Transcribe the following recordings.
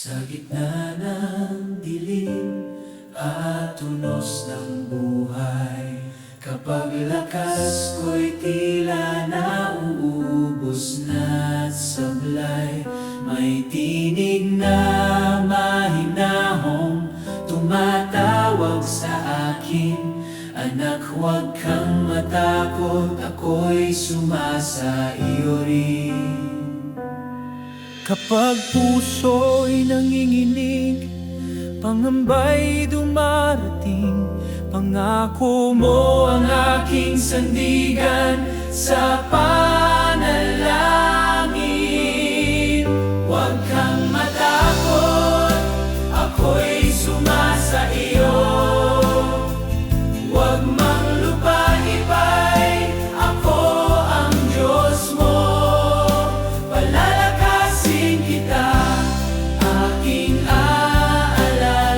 Sa gitna ng dilim at tunos ng buhay, kapag lakas ko'y tila nauubos na't sablay, may tinig na mahinahong tumatawag sa akin, anak, huwag kang matakot, ako'y sumasa iyo rin. Kapag puso'y nanginginig, pangamba'y dumarating, pangako mo ang aking sandigan sa panalangin. Huwag kang matakot, ako'y sumasa iyo. Huwag mang lupa-ipay, ako ang Diyos mo. Palalakasin kita, aking aalalayan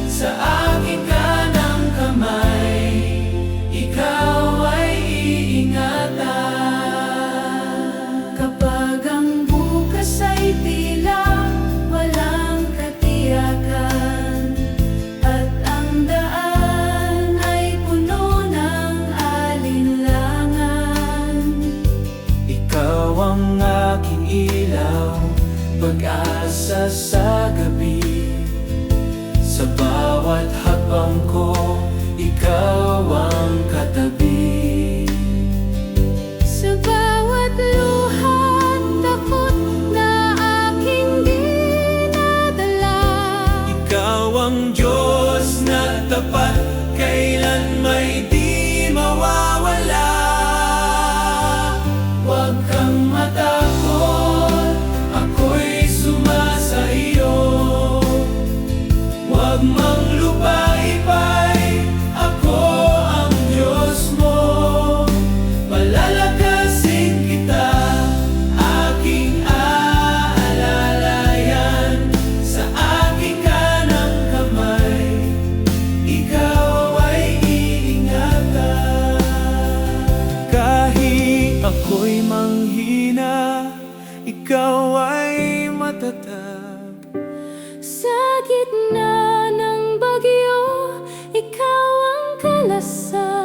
sa aking kanang kamay, ikaw ay iingatan. Kapag ang bukas ay tila walang katiyakan, at ang daan ay puno ng alinlangan, ikaw ang aking ilaw, pag-asa sa gabi. Sa bawat hakbang ko, ikaw ang katabi. Sa bawat luha't takot na aking dinadala, ikaw ang Diyos na tapat, kailan may di mawawala. Huwag kang matakot, ako'y sumasa iyo. Huwag mang lupa-ipay, ako ang Diyos mo. Palalakasin kita, aking aalalayan sa aking kanang kamay, ikaw ay iingatan. Kahit ako'y manghina, ikaw ay matatag. Sa gitna ng bagyo, ikaw ang kalasag.